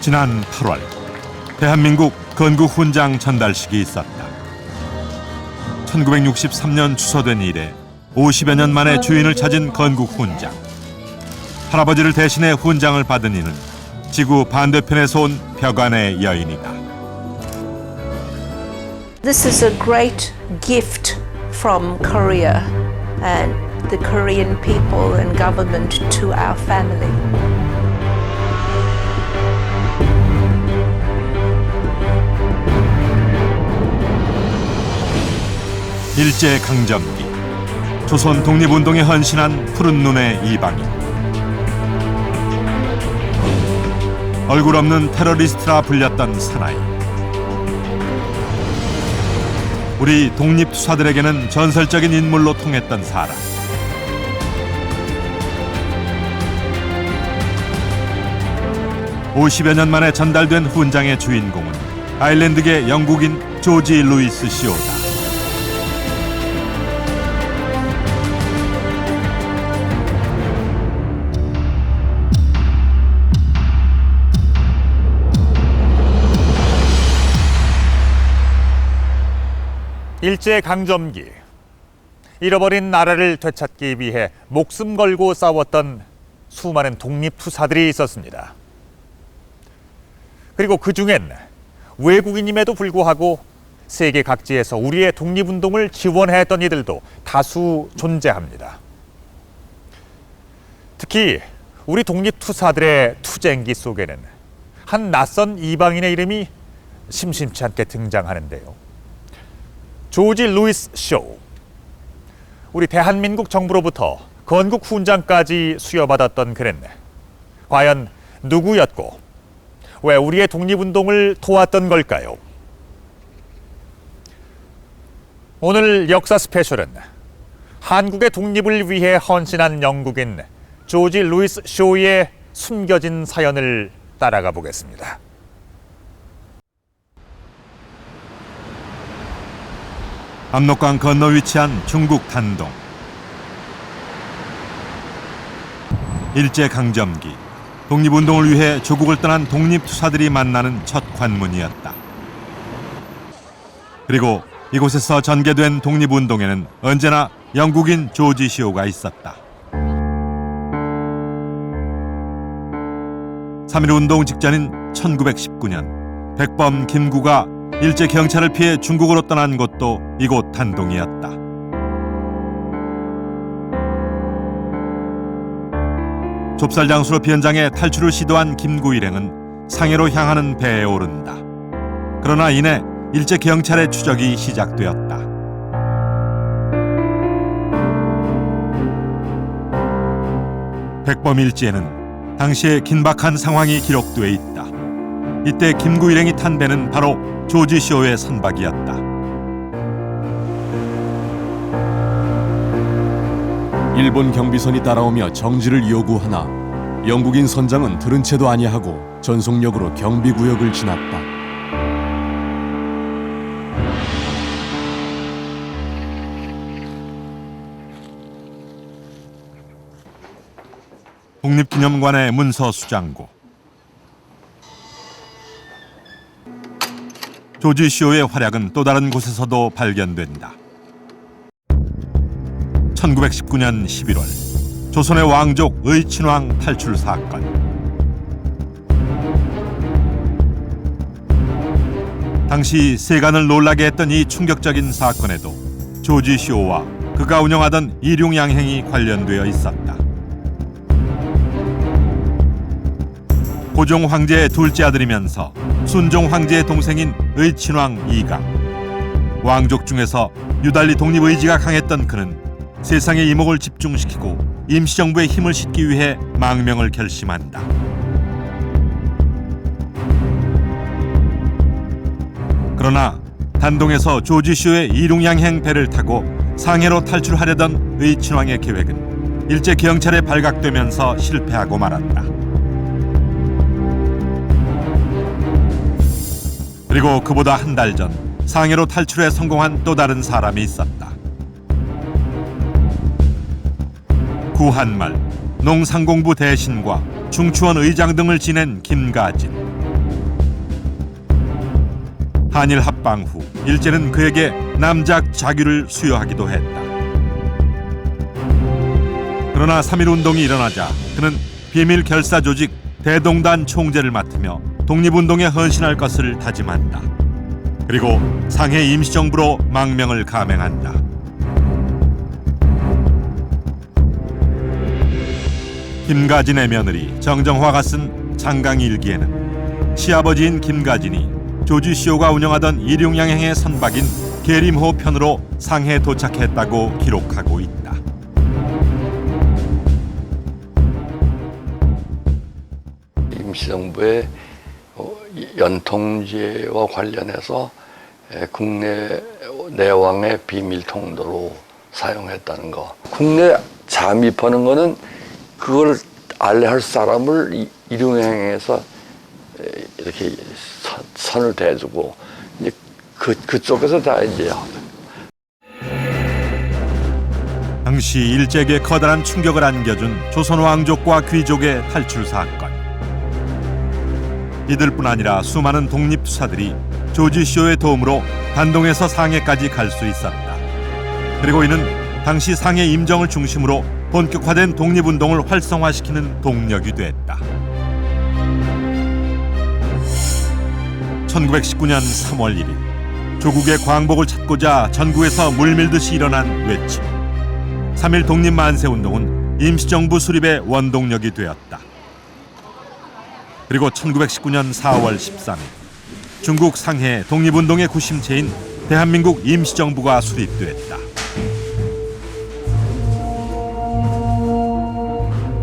지난 8월 대한민국 건국 훈장 전달식이 있었다. 1963년 주소된 이래 50여 년 만에 주인을 찾은 건국 훈장. 할아버지를 대신해 훈장을 받은 이는 지구 반대편에서 온 벽안의 여인이다. This is a great gift from Korea and the Korean people and government to our family. 일제강점기 조선 독립운동에 헌신한 푸른 눈의 이방인. 얼굴 없는 테러리스트라 불렸던 사나이. 우리 독립투사들에게는 전설적인 인물로 통했던 사람. (50여 년) 만에 전달된 훈장의 주인공은 아일랜드계 영국인 조지 루이스 쇼다. 일제강점기, 잃어버린 나라를 되찾기 위해 목숨 걸고 싸웠던 수많은 독립투사들이 있었습니다. 그리고 그중엔 외국인임에도 불구하고 세계 각지에서 우리의 독립운동을 지원했던 이들도 다수 존재합니다. 특히 우리 독립투사들의 투쟁기 속에는 한 낯선 이방인의 이름이 심심치 않게 등장하는데요. 조지 루이스 쇼. 우리 대한민국 정부로부터 건국 훈장까지 수여받았던 그는 과연 누구였고 왜 우리의 독립운동을 도왔던 걸까요? 오늘 역사 스페셜은 한국의 독립을 위해 헌신한 영국인 조지 루이스 쇼의 숨겨진 사연을 따라가 보겠습니다. 압록강 건너 위치한 중국 단동. 일제강점기 독립운동을 위해 조국을 떠난 독립투사들이 만나는 첫 관문이었다. 그리고 이곳에서 전개된 독립운동에는 언제나 영국인 조지 쇼가 있었다. 3.1운동 직전인 1919년 백범 김구가 일제 경찰을 피해 중국으로 떠난 곳도 이곳 단동이었다. 좁쌀장수로 비현장에 탈출을 시도한 김구 일행은 상해로 향하는 배에 오른다. 그러나 이내 일제 경찰의 추적이 시작되었다. 백범 일지에는 당시의 긴박한 상황이 기록돼 있다. 이때 김구 일행이 탄 배는 바로 조지 쇼의 선박이었다. 일본 경비선이 따라오며 정지를 요구하나 영국인 선장은 들은 채도 아니하고 전속력으로 경비구역을 지났다. 국립기념관의 문서 수장고. 조지 쇼의 활약은 또 다른 곳에서도 발견된다. 1919년 11월 조선의 왕족 의친왕 탈출 사건. 당시 세간을 놀라게 했던 이 충격적인 사건에도 조지 쇼와 그가 운영하던 일용양행이 관련되어 있었다. 고종 황제의 둘째 아들이면서 순종 황제의 동생인 의친왕 이강. 왕족 중에서 유달리 독립의지가 강했던 그는 세상의 이목을 집중시키고 임시정부의 힘을 싣기 위해 망명을 결심한다. 그러나 단동에서 조지 쇼의 일용양행 배를 타고 상해로 탈출하려던 의친왕의 계획은 일제 경찰에 발각되면서 실패하고 말았다. 그리고 그보다 한 달 전 상해로 탈출에 성공한 또 다른 사람이 있었다. 구한말, 농상공부 대신과 중추원 의장 등을 지낸 김가진. 한일 합방 후 일제는 그에게 남작 자규를 수여하기도 했다. 그러나 3.1 운동이 일어나자 그는 비밀 결사 조직 대동단 총재를 맡으며 독립운동에 헌신할 것을 다짐한다. 그리고 상해 임시정부로 망명을 감행한다. 김가진의 며느리 정정화가 쓴 장강일기에는 시아버지인 김가진이 조지 시오가 운영하던 일용양행의 선박인 계림호 편으로 상해에 도착했다고 기록하고 있다. 임시정부의 연통제와 관련해서 국내 내왕의 비밀 통로로 사용했다는 거. 국내 잠입하는 거는 그걸 알레할 사람을 일용행에서 이렇게 선을 대주고 이제 그쪽에서 다 이제 당시 일제에게 커다란 충격을 안겨준 조선 왕족과 귀족의 탈출 사건. 이들뿐 아니라 수많은 독립투사들이 조지 시오의 도움으로 단동에서 상해까지 갈 수 있었다. 그리고 이는 당시 상해 임정을 중심으로 본격화된 독립운동을 활성화시키는 동력이 됐다. 1919년 3월 1일 조국의 광복을 찾고자 전국에서 물밀듯이 일어난 외침. 3.1 독립만세운동은 임시정부 수립의 원동력이 되었다. 그리고 1919년 4월 13일 중국 상해 독립운동의 구심체인 대한민국 임시정부가 수립됐다.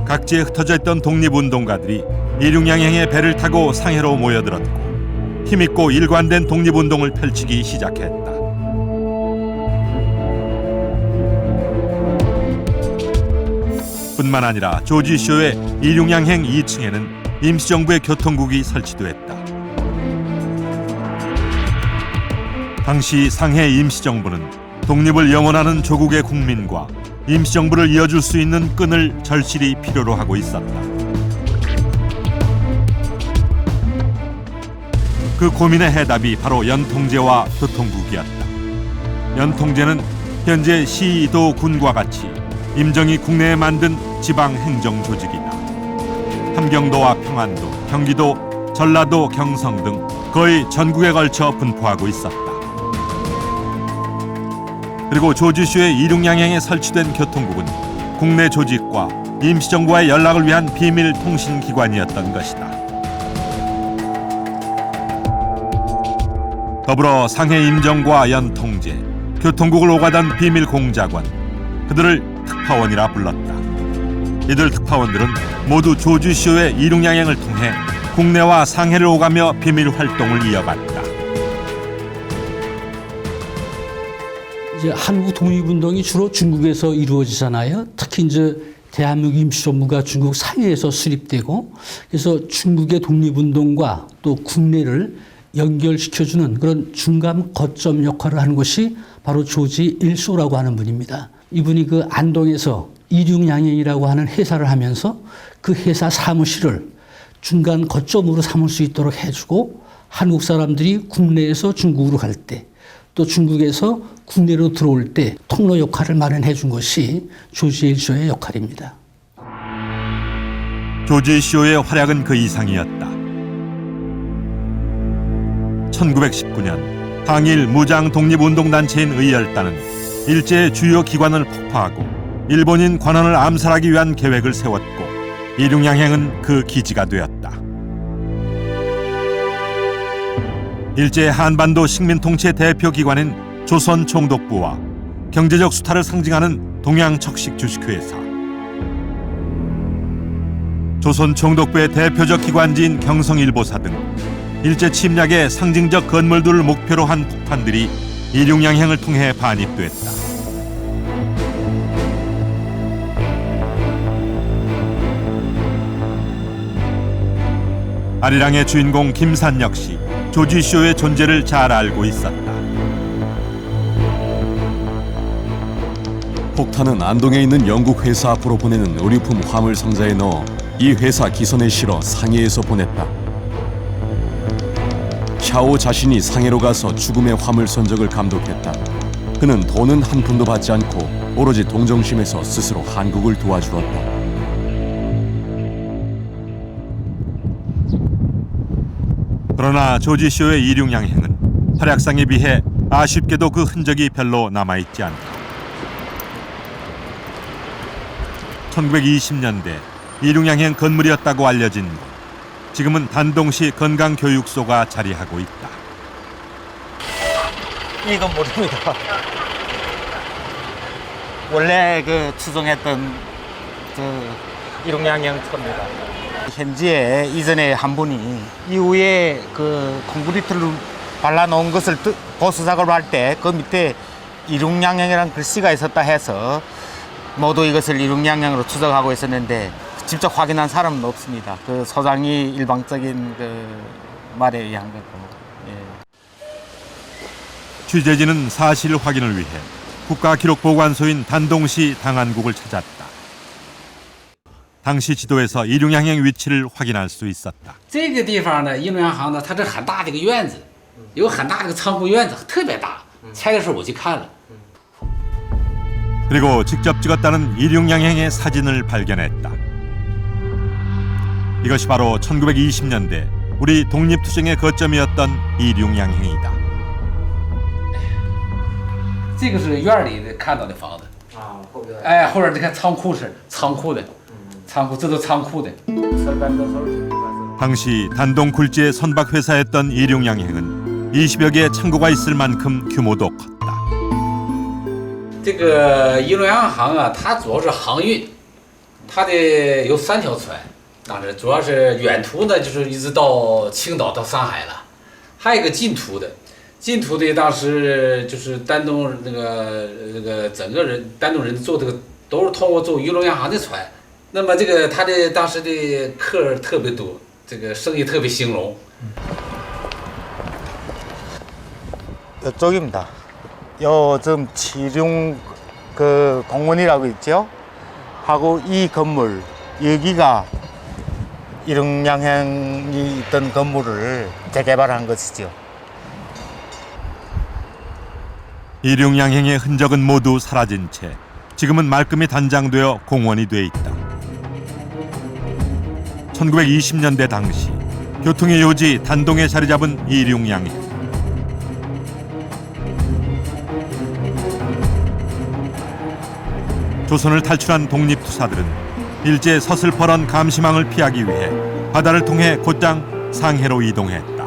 각지에 흩어져 있던 독립운동가들이 일용양행의 배를 타고 상해로 모여들었고 힘있고 일관된 독립운동을 펼치기 시작했다. 뿐만 아니라 조지 시오의 일용양행 2층에는 임시정부의 교통국이 설치됐다. 당시 상해 임시정부는 독립을 영원하는 조국의 국민과 임시정부를 이어줄 수 있는 끈을 절실히 필요로 하고 있었다. 그 고민의 해답이 바로 연통제와 교통국이었다. 연통제는 현재 시도 군과 같이 임정이 국내에 만든 지방행정 조직이다. 함경도와 평안도, 경기도, 전라도, 경성 등 거의 전국에 걸쳐 분포하고 있었다. 그리고 조지 시오의 일용양행에 설치된 교통국은 국내 조직과 임시정부와의 연락을 위한 비밀 통신기관이었던 것이다. 더불어 상해 임정과 연통제, 교통국을 오가던 비밀 공작원, 그들을 특파원이라 불렀다. 이들 특파원들은 모두 조지 시오의 일용양행을 통해 국내와 상해를 오가며 비밀 활동을 이어갔다. 이제 한국 독립운동이 주로 중국에서 이루어지잖아요. 특히 이제 대한민국 임시정부가 중국 상해에서 수립되고, 그래서 중국의 독립운동과 또 국내를 연결시켜주는 그런 중간 거점 역할을 하는 것이 바로 조지 일소라고 하는 분입니다. 이분이 그 안동에서 일용양행이라고 하는 회사를 하면서 그 회사 사무실을 중간 거점으로 삼을 수 있도록 해주고, 한국 사람들이 국내에서 중국으로 갈 때, 또 중국에서 국내로 들어올 때 통로 역할을 마련해 준 것이 조지 일소의 역할입니다. 조지 시오의 활약은 그 이상이었다. 1919년 항일 무장 독립운동단체인 의열단은 일제의 주요 기관을 폭파하고 일본인 관원을 암살하기 위한 계획을 세웠고 일용양행은 그 기지가 되었다. 일제 한반도 식민통치 대표 기관인 조선총독부와 경제적 수탈을 상징하는 동양척식 주식회사, 조선총독부의 대표적 기관지인 경성일보사 등 일제 침략의 상징적 건물들을 목표로 한 폭탄들이 일용양행을 통해 반입됐다. 아리랑의 주인공 김산 역시 조지 시오의 존재를 잘 알고 있었다. 폭탄은 안동에 있는 영국 회사 앞으로 보내는 의류품 화물 상자에 넣어 이 회사 기선에 실어 상해에서 보냈다. 샤오 자신이 상해로 가서 죽음의 화물선적을 감독했다. 그는 돈은 한 푼도 받지 않고 오로지 동정심에서 스스로 한국을 도와주었다. 그러나 조지 쇼의 이륙양행은 활약상에 비해 아쉽게도 그 흔적이 별로 남아있지 않다. 1920년대 이륙양행 건물이었다고 알려진 곳. 지금은 단동시 건강교육소가 자리하고 있다. 이 건물입니다. 원래 그 추정했던 이륙양형터입니다. 현지에 이전에 한 분이 이후에 그 콘크리트를 발라놓은 것을 보수 작업을 할 때 그 밑에 이륙양형이라는 글씨가 있었다 해서 모두 이것을 이륙양형으로 추정하고 있었는데 직접 확인한 사람은 없습니다. 그 소장이 일방적인 그 말에 의한 거고. 예. 취재진은 사실 확인을 위해 국가기록보관소인 단동시 당안국을 찾았다. 당시 지도에서 이륙양행 위치를 확인할 수 있었다. 这个地方呢，印度洋行呢，它是很大的一个院子，有很大的一个仓库院子，特别大。拆的时候我去看了。 그리고 직접 찍었다는 이륙양행의 사진을 발견했다. 이것이 바로 1920년대 우리 독립투쟁의 거점이었던 이륙양행이다. 这个是院里的看到的房子。哎，后边你看仓库是仓库的，仓库这都仓库的。 당시 단동 굴지의 선박 회사였던 이륙양행은 20여 개의 창고가 있을 만큼 규모도 컸다. 这个印度洋行啊，它主要是航运，它的有3条船，当时主要是远途呢，就是一直到青岛到上海了，还有一个近途的，近途的当时就是丹东那个整个人丹东人坐这个都是通过坐印度洋行的船，那么这个它的当时的客特别多，这个生意特别兴隆。 이쪽입니다. 요즘 치룡 그 공원이라고 있죠. 하고 이 건물 여기가 이륙양행이 있던 건물을 재개발한 것이죠. 이륙양행의 흔적은 모두 사라진 채 지금은 말끔히 단장되어 공원이 돼 있다. 1920년대 당시 교통의 요지 단동에 자리 잡은 이륙양행. 조선을 탈출한 독립투사들은 일제 서슬퍼런 감시망을 피하기 위해 바다를 통해 곧장 상해로 이동했다.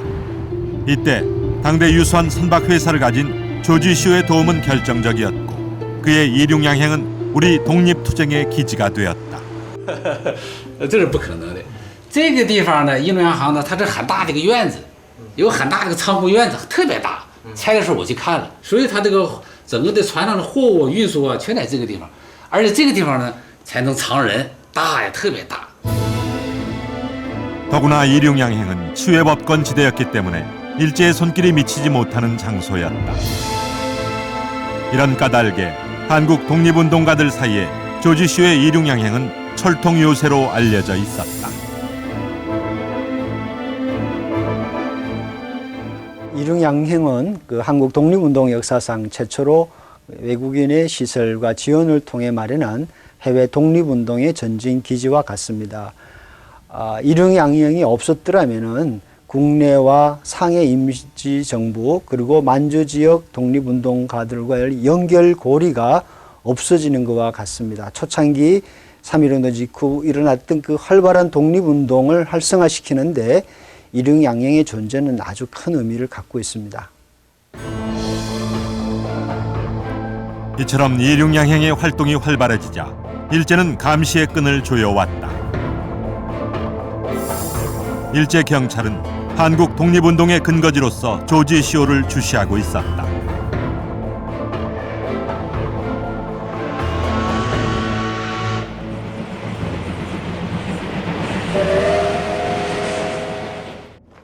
이때 당대 유수한 선박회사를 가진 조지 쇼의 도움은 결정적이었고 그의 이륙양행은 우리 독립투쟁의 기지가 되었다. 这是不可能的。这个地方呢，印度洋行呢，它是很大的一个院子，有很大的一个仓库院子，特别大。拆的时候我去看了，所以它这个整个的船上的货物运输啊，全在这个地方。 而且这个地方呢，才能藏人，大呀，特别大。 더구나 이륙양행은 치외법권 지대였기 때문에 일제의 손길이 미치지 못하는 장소였다. 이런 까닭에 한국 독립운동가들 사이에 조지 쇼의 이륙양행은 철통 요새로 알려져 있었다. 이륙양행은 그 한국 독립운동 역사상 최초로 외국인의 시설과 지원을 통해 마련한 해외 독립운동의 전진 기지와 같습니다. 이륙양행이 없었더라면은 국내와 상해 임시정부 그리고 만주 지역 독립운동가들과의 연결고리가 없어지는 것과 같습니다. 초창기 3.1운동 직후 일어났던 그 활발한 독립운동을 활성화시키는데 이륙양행의 존재는 아주 큰 의미를 갖고 있습니다. 이처럼 이륙양행의 활동이 활발해지자 일제는 감시의 끈을 조여왔다. 일제 경찰은 한국 독립운동의 근거지로서 조지 쇼를 주시하고 있었다.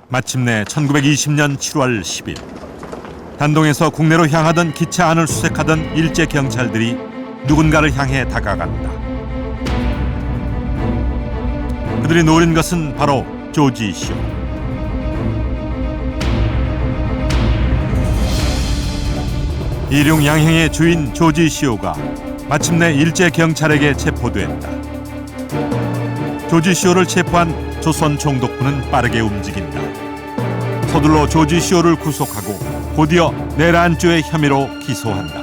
마침내 1920년 7월 10일 단동에서 국내로 향하던 기차 안을 수색하던 일제 경찰들이 누군가를 향해 다가간다. 그들이 노린 것은 바로 조지 쇼. 일용 양행의 주인 조지 시오가 마침내 일제 경찰에게 체포됐다. 조지 시오를 체포한 조선 총독부는 빠르게 움직인다. 서둘러 조지 시오를 구속하고 곧이어 내란죄의 혐의로 기소한다.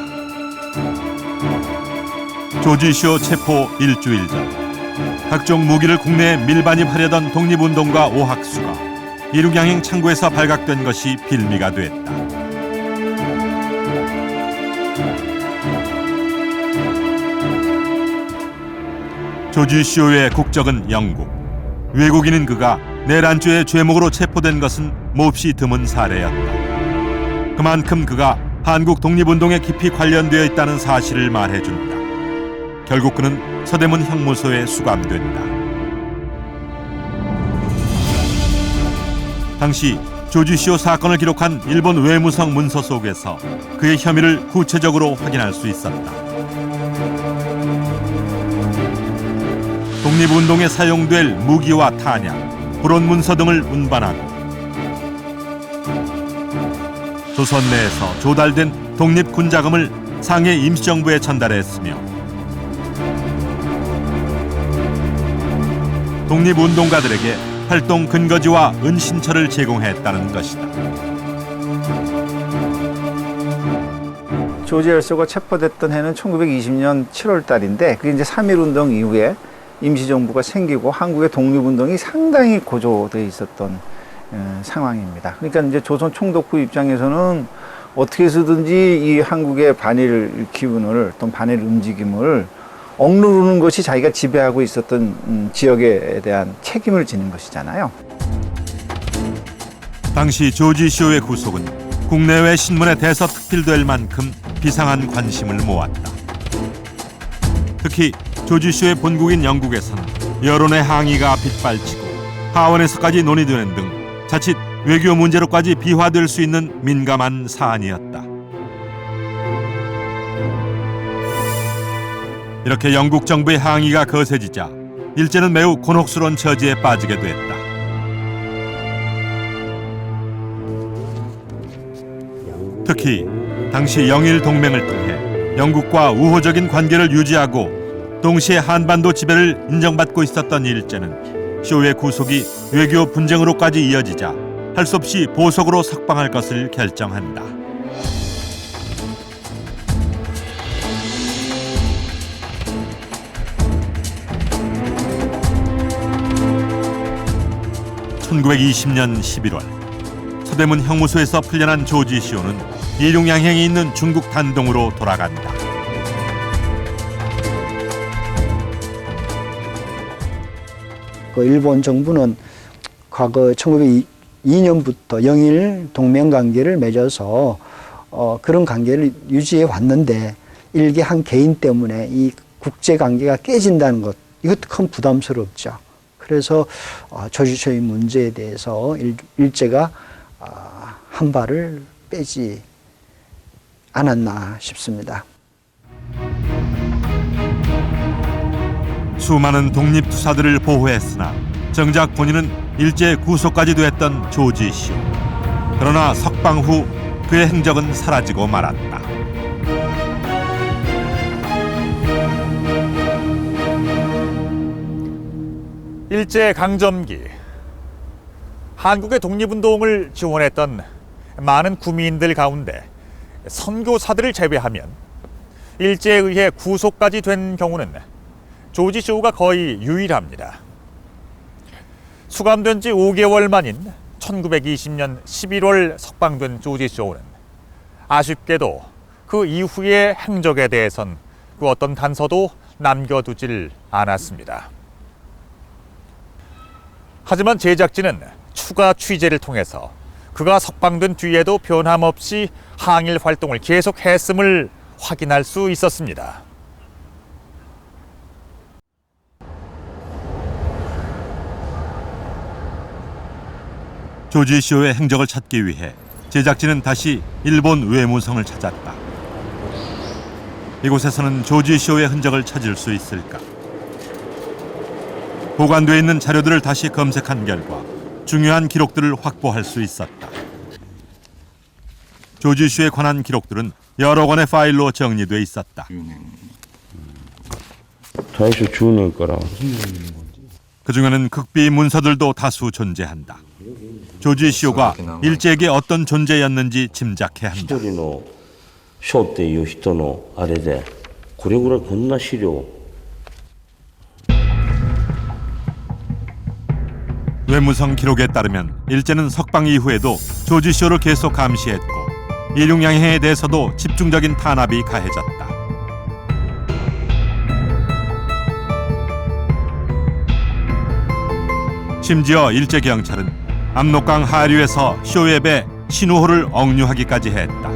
조지 시오 체포 일주일 전 각종 무기를 국내에 밀반입하려던 독립운동가 오학수가 일용양행 창고에서 발각된 것이 빌미가 됐다. 조지 시오의 국적은 영국. 외국인인 그가 내란죄의 죄목으로 체포된 것은 몹시 드문 사례였다. 그만큼 그가 한국 독립운동에 깊이 관련되어 있다는 사실을 말해준다. 결국 그는 서대문 형무소에 수감된다. 당시 조지 시오 사건을 기록한 일본 외무성 문서 속에서 그의 혐의를 구체적으로 확인할 수 있었다. 독립운동에 사용될 무기와 탄약, 불온 문서 등을 운반하고 조선 내에서 조달된 독립군자금을 상해 임시정부에 전달했으며 독립운동가들에게 활동 근거지와 은신처를 제공했다는 것이다. 조지 엘소가 체포됐던 해는 1920년 7월 달인데 그게 이제 3.1운동 이후에 임시정부가 생기고 한국의 독립운동이 상당히 고조되어 있었던 상황입니다. 그러니까 이제 조선 총독부 입장에서는 어떻게 해서든지 이 한국의 반일 기운을 또 반일 움직임을 억누르는 것이 자기가 지배하고 있었던 지역에 대한 책임을 지는 것이잖아요. 당시 조지 시오의 구속은 국내외 신문에 대서특필될 만큼 비상한 관심을 모았다. 특히 조지 시오의 본국인 영국에서는 여론의 항의가 빗발치고 하원에서까지 논의되는 등 자칫 외교 문제로까지 비화될 수 있는 민감한 사안이었다. 이렇게 영국 정부의 항의가 거세지자 일제는 매우 곤혹스러운 처지에 빠지게 됐다. 특히 당시 영일 동맹을 통해 영국과 우호적인 관계를 유지하고 동시에 한반도 지배를 인정받고 있었던 일제는 시오의 구속이 외교 분쟁으로까지 이어지자 할 수 없이 보석으로 석방할 것을 결정한다. (1920년 11월) 서대문 형무소에서 풀려난 조지 시오는 일용양행에 있는 중국 단동으로 돌아간다. 그 일본 정부는 과거 1902년부터 영일 동맹 관계를 맺어서 그런 관계를 유지해 왔는데 일개 한 개인 때문에 이 국제 관계가 깨진다는 것, 이것도 큰 부담스럽죠. 그래서 조지 시오의 문제에 대해서 일제가 한 발을 빼지 않았나 싶습니다. 수많은 독립투사들을 보호했으나 정작 본인은 일제 구속까지 됐던 조지 시오. 그러나 석방 후 그의 행적은 사라지고 말았다. 일제 강점기 한국의 독립운동을 지원했던 많은 구민들 가운데 선교사들을 제외하면 일제에 의해 구속까지 된 경우는 조지 시오가 거의 유일합니다. 수감된 지 5개월 만인 1920년 11월 석방된 조지 시오는 아쉽게도 그 이후의 행적에 대해선 그 어떤 단서도 남겨두질 않았습니다. 하지만 제작진은 추가 취재를 통해서 그가 석방된 뒤에도 변함없이 항일 활동을 계속했음을 확인할 수 있었습니다. 조지 시오의 행적을 찾기 위해 제작진은 다시 일본 외무성을 찾았다. 이곳에서는 조지 시오의 흔적을 찾을 수 있을까? 보관되어 있는 자료들을 다시 검색한 결과 중요한 기록들을 확보할 수 있었다. 조지쇼에 관한 기록들은 여러 권의 파일로 정리돼 있었다. 다이쇼 주는 거라. 그중에는 극비 문서들도 다수 존재한다. 조지쇼가 일제에게 어떤 존재였는지 짐작해야 한다. 一人の将っていう人のあれでこれぐらいこんな資料 외무성 기록에 따르면 일제는 석방 이후에도 조지쇼를 계속 감시했고 일용양행에 대해서도 집중적인 탄압이 가해졌다. 심지어 일제 경찰은 압록강 하류에서 쇼웹의 신우호를 억류하기까지 했다.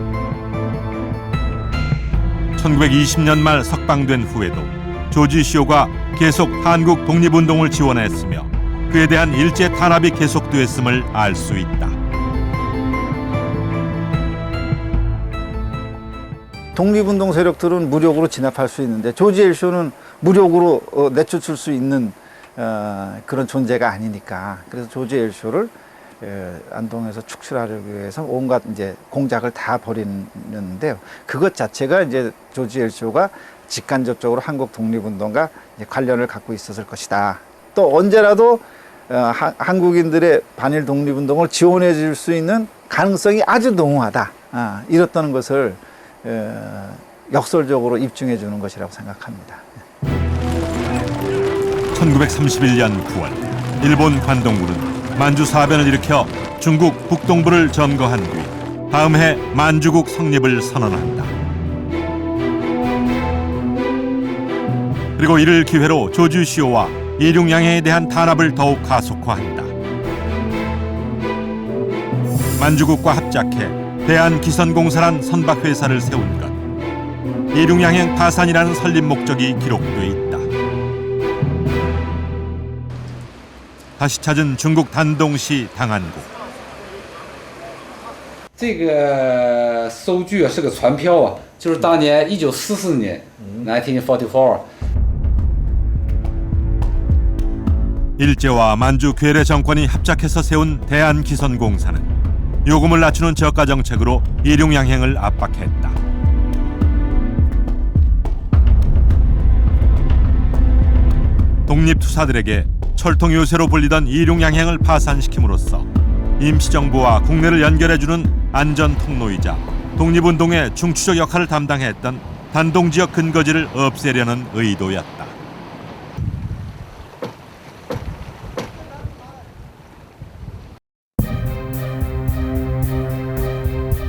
1920년 말 석방된 후에도 조지쇼가 계속 한국 독립운동을 지원했으며 그에 대한 일제 탄압이 계속되었음을 알 수 있다. 독립운동 세력들은 무력으로 진압할 수 있는데 조지 엘쇼는 무력으로 내쫓을 수 있는 그런 존재가 아니니까 그래서 조지 엘쇼를 안동에서 축출하려기 위해서 온갖 이제 공작을 다 벌이는데요. 그것 자체가 이제 조지 엘쇼가 직간접적으로 한국 독립운동과 이제 관련을 갖고 있었을 것이다. 또 언제라도 한국인들의 반일 독립운동을 지원해 줄 수 있는 가능성이 아주 농후하다. 이렇다는 것을 역설적으로 입증해 주는 것이라고 생각합니다. 1931년 9월 일본 관동군은 만주 사변을 일으켜 중국 북동부를 점거한 뒤 다음 해 만주국 성립을 선언한다. 그리고 이를 기회로 조지쇼와 일용양행에 대한 탄압을 더욱 가속화한다. 만주국과 합작해 대한기선공사란 선박회사를 세운 것, 일용양행 파산이라는 설립 목적이 기록돼 있다. 다시 찾은 중국 단동시 당안국. 这个收据是个传票啊，就是当年1944年1944。 일제와 만주 괴뢰 정권이 합작해서 세운 대한기선공사는 요금을 낮추는 저가 정책으로 일용양행을 압박했다. 독립투사들에게 철통 요새로 불리던 일용양행을 파산시킴으로써 임시정부와 국내를 연결해주는 안전 통로이자 독립운동의 중추적 역할을 담당했던 단동지역 근거지를 없애려는 의도였다.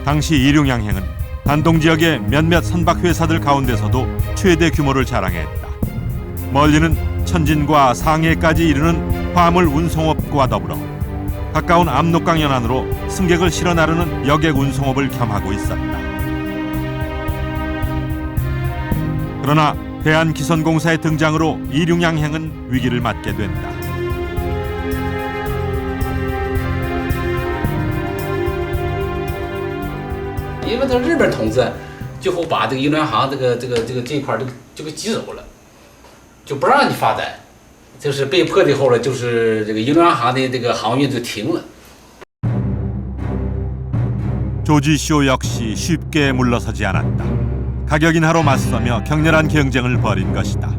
당시 일용양행은 단동지역의 몇몇 선박회사들 가운데서도 최대 규모를 자랑했다. 멀리는 천진과 상해까지 이르는 화물 운송업과 더불어 가까운 압록강 연안으로 승객을 실어 나르는 여객 운송업을 겸하고 있었다. 그러나 대한기선공사의 등장으로 일용양행은 위기를 맞게 된다.因为这日本统治最后把这个银联行这一块就给挤走了，就不让你发展，就是被迫的后来就是这个银联行的这个航运就停了。 조지쇼 역시 쉽게 물러서지 않았다. 가격 인하로 맞서며 격렬한 경쟁을 벌인 것이다.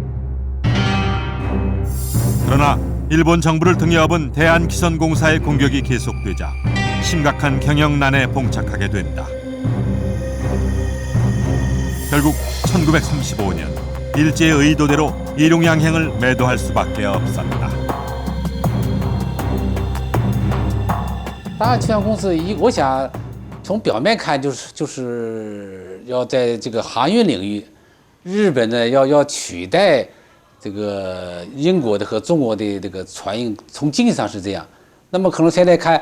그러나 일본 정부를 등에 업은 대한기선공사의 공격이 계속되자 심각한 경영난에 봉착하게 된다. 결국 1935년 일제의 의도대로 일용양행을 매도할 수밖에 없었다. 大汉集团公司，我想从表面看就是要在这个航运领域，日本呢要取代这个英国的和中国的这个船运，从经济上是这样。那么可能现在看，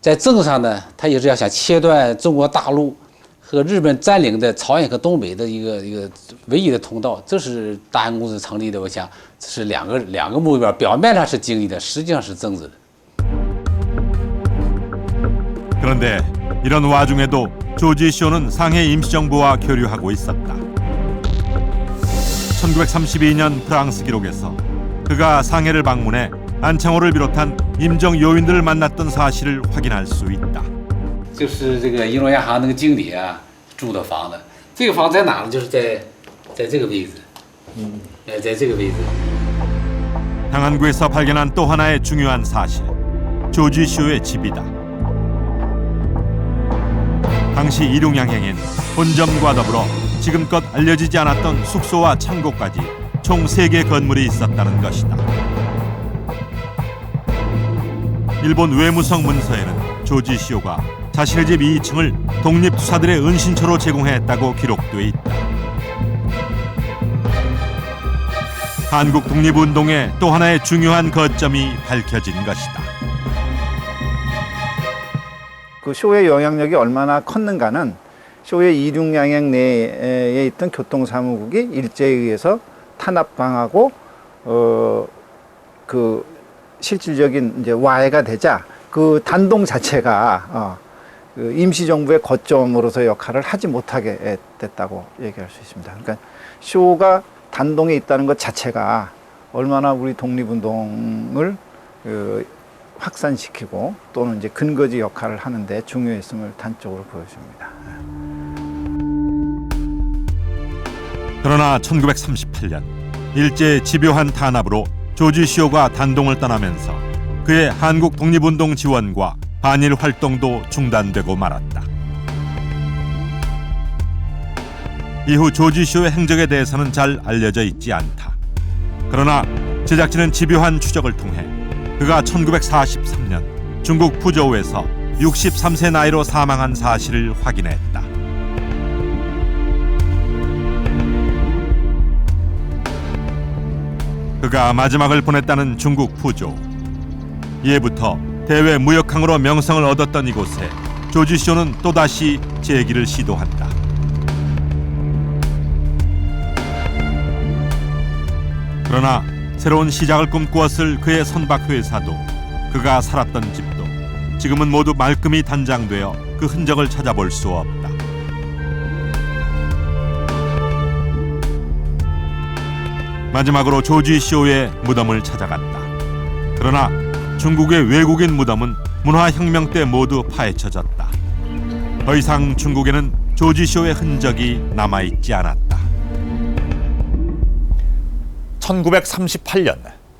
在政治上呢，他也是要想切断中国大陆和日本占领的朝鲜和东北的一个唯一的通道，这是大汉公司成立的。我想这是两个目标，表面上是经济的，实际上是政治的。 그런데 이런 와중에도 조지쇼는 상해 임시정부와 교류하고 있었다. 1932년 프랑스 기록에서 그가 상해를 방문해 안창호를 비롯한 임정 요인들을 만났던 사실을 확인할 수 있다. 就是这个银龙亚航那个经理啊住的房子。这个房子在哪呢？就是在这个位置，在这个位置。 당안구에서 발견한 또 하나의 중요한 사실, 조지 쇼의 집이다. 당시 이룡양행엔 본점과 더불어 지금껏 알려지지 않았던 숙소와 창고까지 총 3개 건물이 있었다는 것이다. 일본 외무성 문서에는 조지 쇼가 자신의 집 2층을 독립투사들의 은신처로 제공했다고 기록돼 있다. 한국 독립운동의 또 하나의 중요한 거점이 밝혀진 것이다. 그 쇼의 영향력이 얼마나 컸는가는 쇼의 이륙양행 내에 있던 교통사무국이 일제에 의해서 탄압당하고 그 실질적인 이제 와해가 되자 그 단동 자체가 그 임시정부의 거점으로서 역할을 하지 못하게 됐다고 얘기할 수 있습니다. 그러니까 쇼가 단동에 있다는 것 자체가 얼마나 우리 독립운동을 확산시키고 또는 이제 근거지 역할을 하는데 중요했음을 단적으로 보여줍니다. 그러나 1938년 일제 집요한 탄압으로 조지 쇼가 단동을 떠나면서 그의 한국 독립운동 지원과 반일 활동도 중단되고 말았다. 이후 조지 쇼의 행적에 대해서는 잘 알려져 있지 않다. 그러나 제작진은 집요한 추적을 통해 그가 1943년 중국 푸저우에서 63세 나이로 사망한 사실을 확인했다. 그가 마지막을 보냈다는 중국 푸저우. 이해부터 대외 무역항으로 명성을 얻었던 이곳에 조지 쇼는 또다시 재기를 시도한다. 그러나 새로운 시작을 꿈꾸었을 그의 선박 회사도 그가 살았던 집도 지금은 모두 말끔히 단장되어 그 흔적을 찾아볼 수 없다. 마지막으로 조지 쇼의 무덤을 찾아갔다. 그러나 중국의 외국인 무덤은 문화혁명 때 모두 파헤쳐졌다. 더 이상 중국에는 조지 쇼의 흔적이 남아있지 않았다. 1938년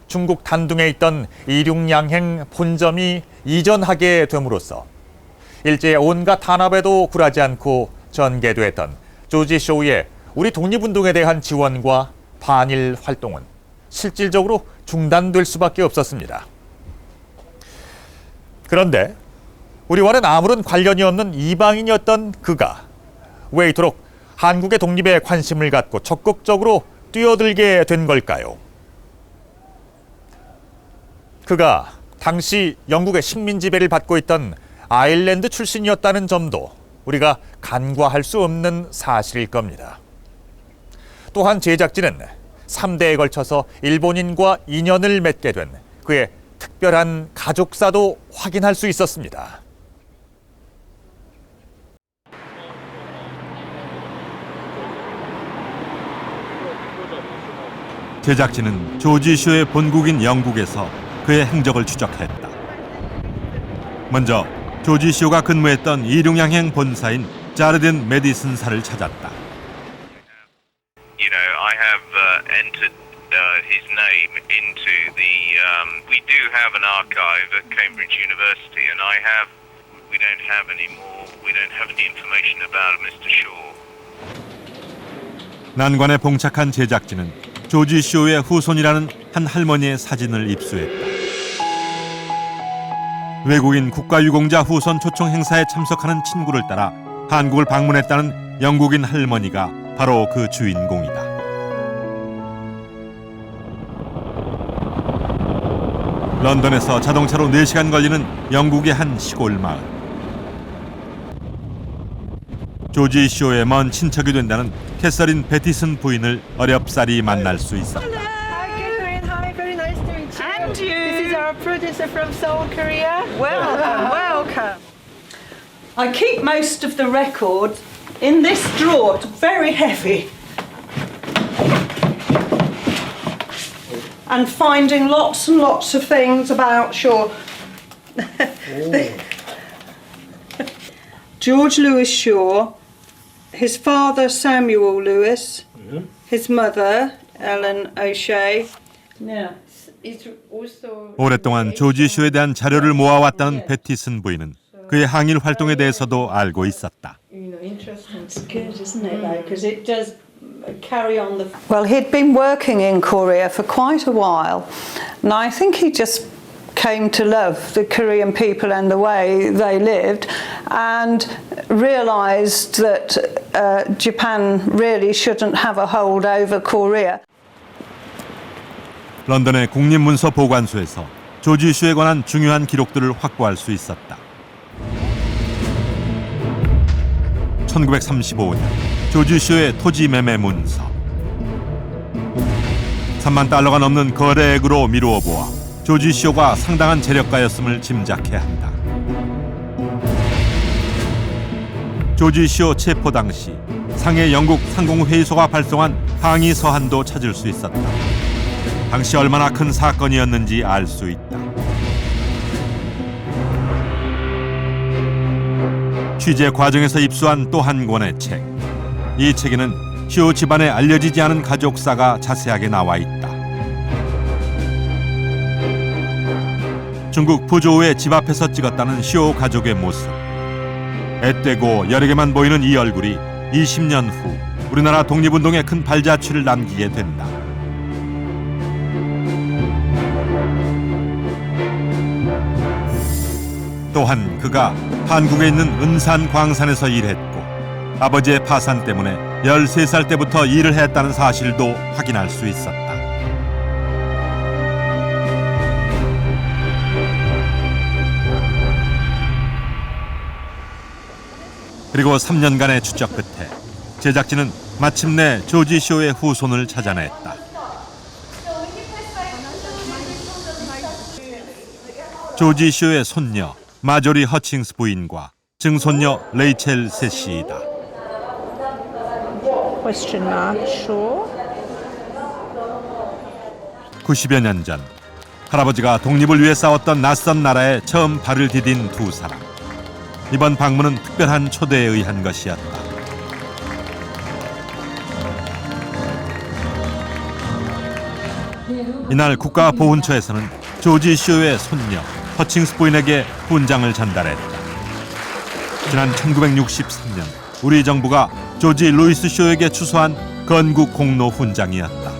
중국 단둥에 있던 이륙양행 본점이 이전하게 됨으로써 일제의 온갖 탄압에도 굴하지 않고 전개됐던 조지 쇼의 우리 독립운동에 대한 지원과 반일 활동은 실질적으로 중단될 수밖에 없었습니다. 그런데 우리와는 아무런 관련이 없는 이방인이었던 그가 왜 이토록 한국의 독립에 관심을 갖고 적극적으로 뛰어들게 된 걸까요? 그가 당시 영국의 식민 지배를 받고 있던 아일랜드 출신이었다는 점도 우리가 간과할 수 없는 사실일 겁니다. 또한 제작진은 3대에 걸쳐서 일본인과 인연을 맺게 된 그의 특별한 가족사도 확인할 수 있었습니다. 제작진은 조지 쇼의 본국인 영국에서 그의 행적을 추적했다. 먼저 조지 쇼가 근무했던 이륙양행 본사인 자르덴 메디슨사를 찾았다. You know, I have entered his name into the. We do have an archive at Cambridge University, and we don't have any information about Mr. Shaw. 난관에 봉착한 제작진은 조지 쇼의 후손이라는 한 할머니의 사진을 입수했다. 외국인 국가유공자 후손 초청 행사에 참석하는 친구를 따라 한국을 방문했다는 영국인 할머니가 바로 그 주인공이다. 런던에서 자동차로 4시간 걸리는 영국의 한 시골 마을. 조지 쇼의 먼 친척이 된다는 캐서린 베티슨 부인을 어렵사리 만날 수 있었다. Hi, very nice to meet you. And you. This is our producer from Seoul, Korea. Welcome, welcome. I keep most of the records in this drawer. It's very heavy. And finding lots and lots of things about Shaw. George Lewis Shaw, his father Samuel Lewis, his mother Ellen O'Shea. Now, it's also 오랫동안 조지 쇼에 대한 자료를 모아왔다는 베티슨 부인은 그의 항일 활동에 대해서도 알고 있었다. interesting. It's good, isn't it, though? Because it does carry on the. Well, he'd been working in Korea for quite a while, and I think he just came to love the Korean people and the way they lived, and realised that Japan really shouldn't have a hold over Korea. 런던의 국립문서보관소에서 조지 쇼에 관한 중요한 기록들을 확보할 수 있었다. 1935년 조지 쇼의 토지 매매 문서. 3만 달러가 넘는 거래액으로 미루어 보아 조지 쇼가 상당한 재력가였음을 짐작해야 한다. 조지 쇼 체포 당시 상해 영국 상공회의소가 발송한 항의 서한도 찾을 수 있었다. 당시 얼마나 큰 사건이었는지 알 수 있다. 취재 과정에서 입수한 또 한 권의 책. 이 책에는 쇼 집안의 알려지지 않은 가족사가 자세하게 나와 있다. 중국 부조우의 집 앞에서 찍었다는 쇼 가족의 모습. 앳되고 여러 개만 보이는 이 얼굴이 20년 후 우리나라 독립운동에 큰 발자취를 남기게 된다. 또한 그가 한국에 있는 은산 광산에서 일했고 아버지의 파산 때문에 13살 때부터 일을 했다는 사실도 확인할 수 있었다. 그리고 3년간의 추적 끝에 제작진은 마침내 조지 쇼의 후손을 찾아냈다. 조지 쇼의 손녀 마조리 허칭스 부인과 증손녀 레이첼 세시이다. Question mark, sure. 90여 년 전 할아버지가 독립을 위해 싸웠던 낯선 나라에 처음 발을 디딘 두 사람. 이번 방문은 특별한 초대에 의한 것이었다. 이날 국가보훈처에서는 조지 쇼의 손녀 허칭스 부인에게 훈장을 전달했다. 지난 1963년 우리 정부가 조지 루이스 쇼에게 추서한 건국 공로 훈장이었다.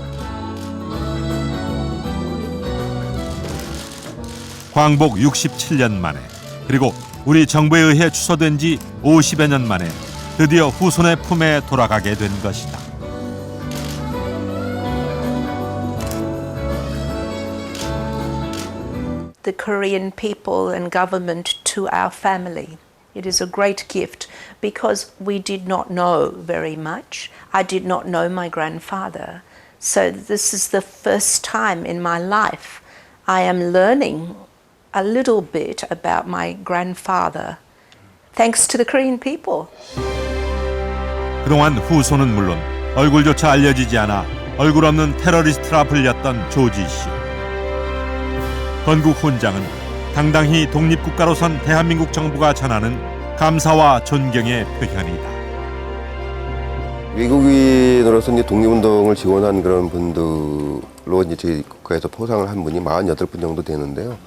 광복 67년 만에 그리고 우리 정부에 의해 추서된 지 50여 년 만에 드디어 후손의 품에 돌아가게 된 것이다. The Korean people and government to our family. It is a great gift because we did not know very much. I did not know my grandfather. So this is the first time in my life I am learning a little bit about my grandfather. Thanks to the Korean people. 그동안 후손은 물론 얼굴조차 알려지지 않아 얼굴 없는 테러리스트라 불렸던 조지 쇼. 건국 훈장은 당당히 독립국가로선 대한민국 정부가 전하는 감사와 존경의 표현이다. 외국인으로서 이제 독립운동을 지원한 그런 분들로 이제 저희 국가에서 포상을 한 분이 48분 정도 되는데요.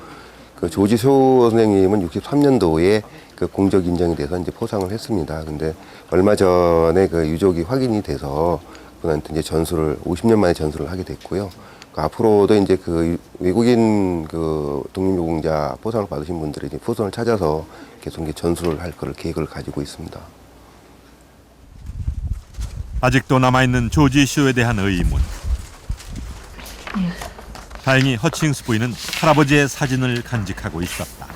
그 조지 쇼 선생님은 63년도에 그 공적 인정이 돼서 이제 포상을 했습니다. 근데 얼마 전에 그 유족이 확인이 돼서 그분한테 이제 전수를 50년 만에 전수를 하게 됐고요. 앞으로도 이제 그 외국인 그 독립유공자 포상을 받으신 분들이 이제 후손을 찾아서 계속 이제 전수를 할 거를 계획을 가지고 있습니다. 아직도 남아있는 조지 쇼에 대한 의문. 다행히 허칭스 부인은 할아버지의 사진을 간직하고 있었다.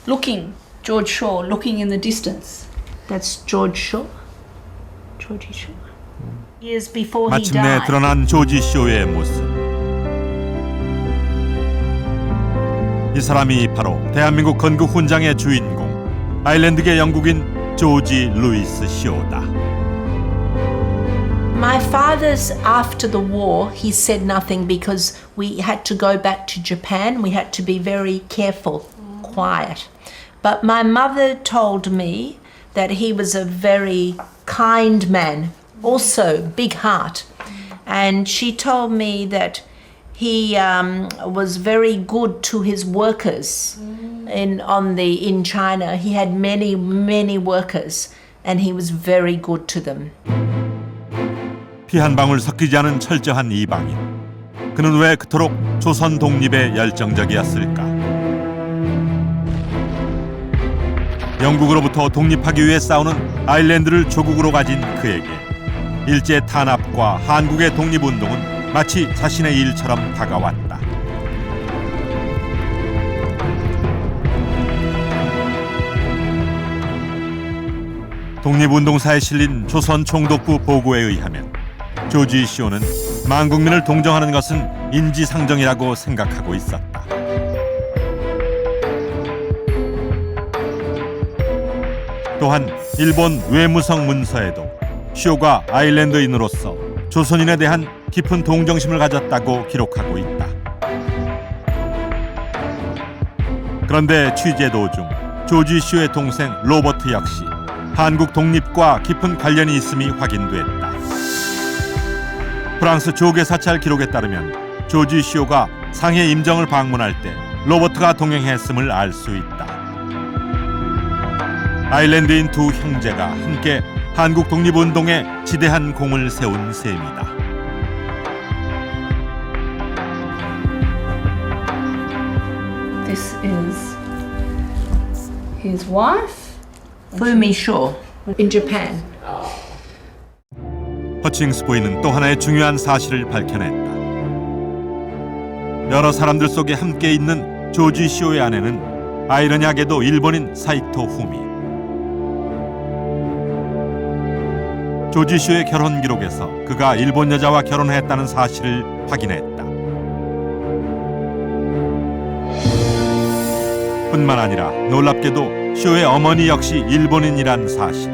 Looking, George Shaw, looking in the distance. That's George Shaw. Georgie Shaw. Years before he 마침내 died. 드러난 조지 쇼의 모습. 이 사람이 바로 대한민국 건국 훈장의 주인공, 아일랜드계 영국인 조지 루이스 쇼다. My father's, after the war, he said nothing because we had to go back to Japan. We had to be very careful, quiet. But my mother told me that he was a very kind man, also big heart. And she told me that he was very good to his workers in China. He had many workers, and he was very good to them. 피 한 방울 섞이지 않은 철저한 이방인. 그는 왜 그토록 조선 독립에 열정적이었을까? 영국으로부터 독립하기 위해 싸우는 아일랜드를 조국으로 가진 그에게 일제 탄압과 한국의 독립운동은 마치 자신의 일처럼 다가왔다. 독립운동사에 실린 조선 총독부 보고에 의하면 조지 쇼는 만국민을 동정하는 것은 인지상정이라고 생각하고 있었다. 또한 일본 외무성 문서에도 쇼가 아일랜드인으로서 조선인에 대한 깊은 동정심을 가졌다고 기록하고 있다. 그런데 취재 도중 조지 쇼의 동생 로버트 역시 한국 독립과 깊은 관련이 있음이 확인됐다. 프랑스 조계 사찰 기록에 따르면 조지 쇼가 상해 임정을 방문할 때 로버트가 동행했음을 알 수 있다. 아일랜드인 두 형제가 함께 한국 독립운동에 지대한 공을 세운 셈이다. This is his wife, Fumi Shaw, in Japan. 허칭스 부인은 또 하나의 중요한 사실을 밝혀냈다. 여러 사람들 속에 함께 있는 조지 쇼의 아내는 아이러니하게도 일본인 사이토 후미. 조지 쇼의 결혼 기록에서 그가 일본 여자와 결혼했다는 사실을 확인했다. 뿐만 아니라 놀랍게도 쇼의 어머니 역시 일본인이란 사실.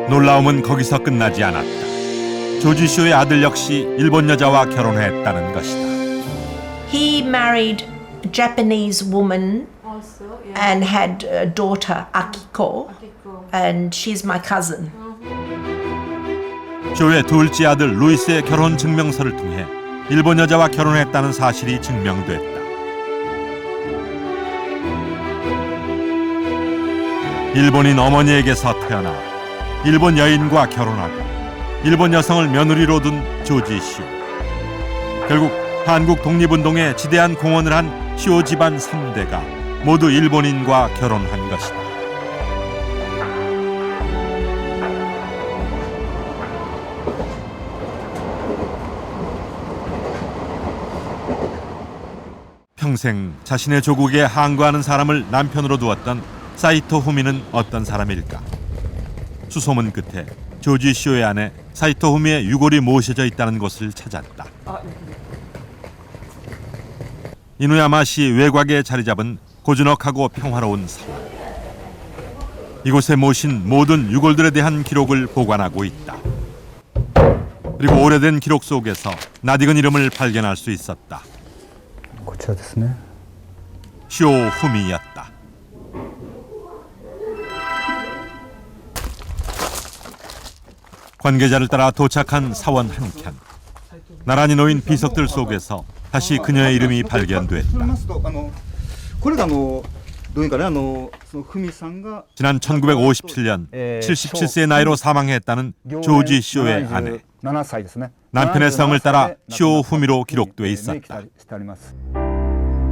놀라움은 거기서 끝나지 않았다. 조지 쇼의 아들 역시 일본 여자와 결혼했다는 것이다. He married a Japanese woman and had a daughter, Akiko, and she's my cousin. 쇼의 둘째 아들 루이스의 결혼 증명서를 통해 일본 여자와 결혼했다는 사실이 증명됐다. 일본인 어머니에게서 태어나 일본 여인과 결혼하고 일본 여성을 며느리로 둔 조지 쇼. 결국 한국 독립운동에 지대한 공헌을 한 쇼 집안 3대가 모두 일본인과 결혼한 것이다. 평생 자신의 조국에 항거하는 사람을 남편으로 두었던 사이토 후미는 어떤 사람일까? 수소문 끝에 조지 쇼의 아내 사이토 후미의 유골이 모셔져 있다는 곳을 찾았다. 이누야마시 외곽에 자리 잡은 고즈넉하고 평화로운 사원. 이곳에 모신 모든 유골들에 대한 기록을 보관하고 있다. 그리고 오래된 기록 속에서 낯익은 이름을 발견할 수 있었다. 쇼 후미였다. 관계자를 따라 도착한 사원 한켠. 나란히 놓인 비석들 속에서 다시 그녀의 이름이 발견됐다. 지난 1957년 77세의 나이로 사망했다는 조지 쇼의 아내. 남편의 성을 따라 쇼 후미로 기록돼 있었다.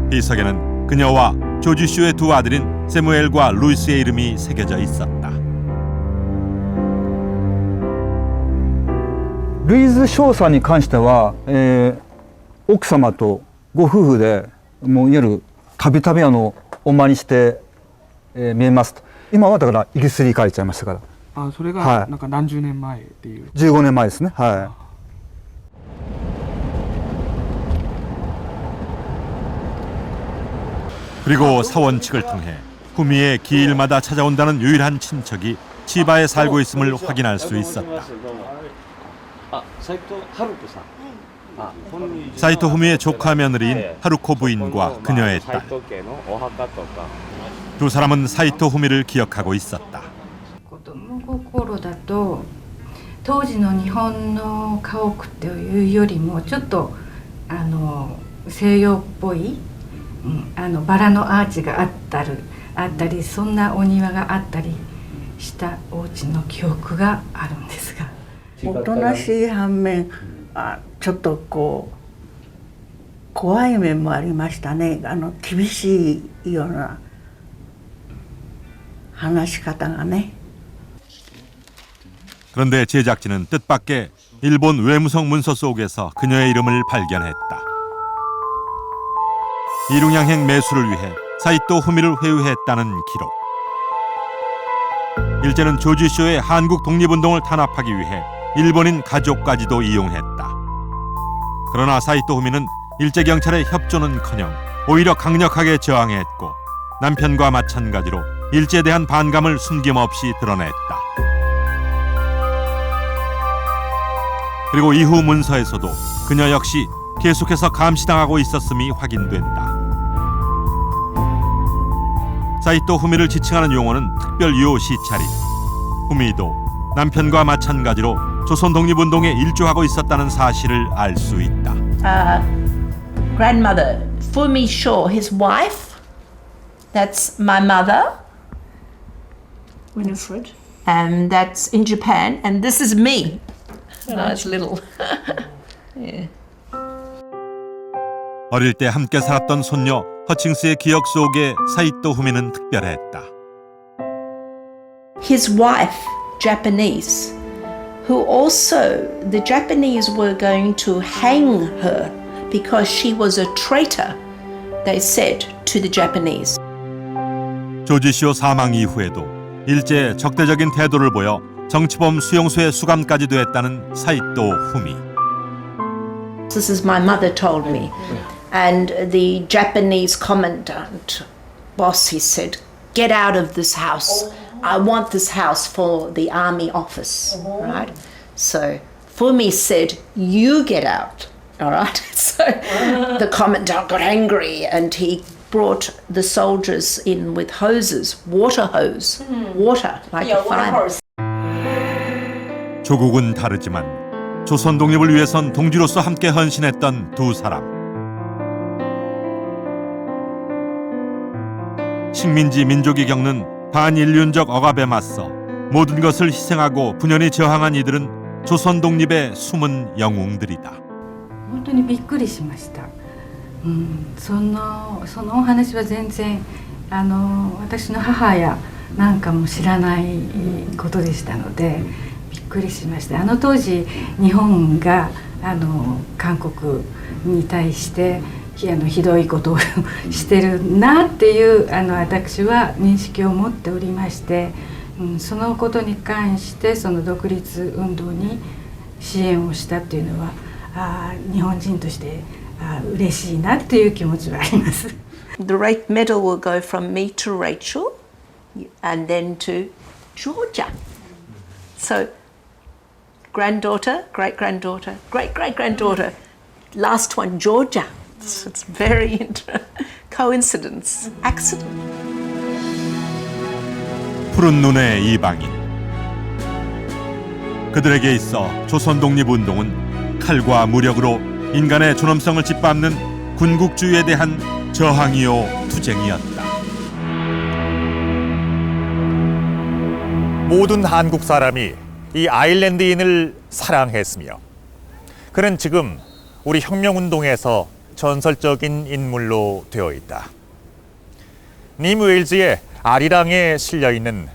비석에는 그녀와 조지 쇼의 두 아들인 세무엘과 루이스의 이름이 새겨져 있었다. ルイズ・ショーさんに関しては、奥様とご夫婦でもういわゆるたびたびお参りして、見えますと。今はだからイギリスに行かれちゃいましたから。あ、それがはいなんか何十年前っていう。15年前ですね。はい。 그리고 사원 측을 통해 후미의 기일마다 찾아온다는 유일한 친척이 치바에 살고 있음을 확인할 수 있었다. 사이토 후미의 조카 며느리인 하루코 부인과 그녀의 딸. 두 사람은 사이토 후미를 기억하고 있었다. 心だと当時の日本の家屋というよりもちょっと西洋っぽい、バラのアーチがあったりそんなお庭があったりしたお家の記憶があるんですが、おとなしい反面ちょっとこう怖い面もありましたね。厳しいような話し方がね。 그런데 제작진은 뜻밖의 일본 외무성 문서 속에서 그녀의 이름을 발견했다. 일용양행 매수를 위해 사이토 후미를 회유했다는 기록. 일제는 조지쇼의 한국 독립운동을 탄압하기 위해 일본인 가족까지도 이용했다. 그러나 사이토 후미는 일제 경찰의 협조는커녕 오히려 강력하게 저항했고 남편과 마찬가지로 일제에 대한 반감을 숨김없이 드러냈다. 그리고 이후 문서에서도 그녀 역시 계속해서 감시당하고 있었음이 확인된다. 사이토 후미를 지칭하는 용어는 특별유호 시찰인. 후미도 남편과 마찬가지로 조선 독립운동에 일조하고 있었다는 사실을 알 수 있다. Grandmother, Fumi Shaw, his wife, that's my mother. Winifred. And that's in Japan, and this is me. When I was little. Yeah. 어릴 때 함께 살았던 손녀 허칭스의 기억 속에 사이토 후미는 특별했다. His wife, Japanese, who also the Japanese were going to hang her because she was a traitor, they said to the Japanese. 조지쇼 사망 이후에도 일제에 적대적인 태도를 보여 정치범 수용소에 수감까지 됐다는 사이토 후미. This is my mother told me. And the Japanese commandant boss, he said, get out of this house. I want this house for the army office, right? So Fumi said, you get out, all right? So the commandant got angry and he brought the soldiers in with hoses, water hose, water like a fire. 조국은 다르지만 조선 독립을 위해선 동지로서 함께 헌신했던 두 사람. 식민지 민족이 겪는 반인륜적 억압에 맞서 모든 것을 희생하고 분연히 저항한 이들은 조선 독립의 숨은 영웅들이다. 本当にびっくりしました。そのお話は全然私の母やなんかも知らないことでしたので。びっくりしました。当時日本が韓国に対してひどいことをしてるなっていう私は認識を持っておりまして、そのことに関してその独立運動に支援をしたっていうのは日本人として嬉しいなっていう気持ちはあります。The Rate Medal will go from me to Rachel and then to Georgia. So granddaughter, great-granddaughter, great-great-granddaughter. Last one, Georgia. It's very coincidence, accident. 푸른 눈의 이방인. 그들에게 있어 조선 독립운동은 칼과 무력으로 인간의 존엄성을 짓밟는 군국주의에 대한 저항이요 투쟁이었다. 모든 한국 사람이 이 아일랜드인을 사랑했으며 그는 지금 우리 혁명운동에서 전설적인 인물로 되어 있다. 님웨일즈의 아리랑에 실려있는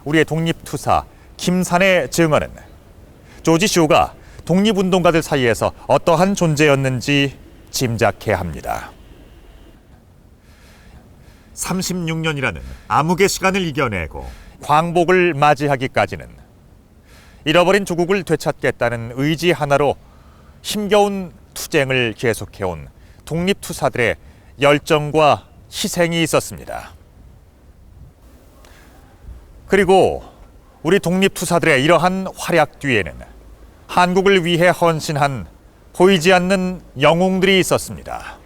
우리의 독립투사 김산의 증언은 조지쇼가 독립운동가들 사이에서 어떠한 존재였는지 짐작케 합니다. 36년이라는 암흑의 시간을 이겨내고 광복을 맞이하기까지는 잃어버린 조국을 되찾겠다는 의지 하나로 힘겨운 투쟁을 계속해온 독립투사들의 열정과 희생이 있었습니다. 그리고 우리 독립투사들의 이러한 활약 뒤에는 한국을 위해 헌신한 보이지 않는 영웅들이 있었습니다.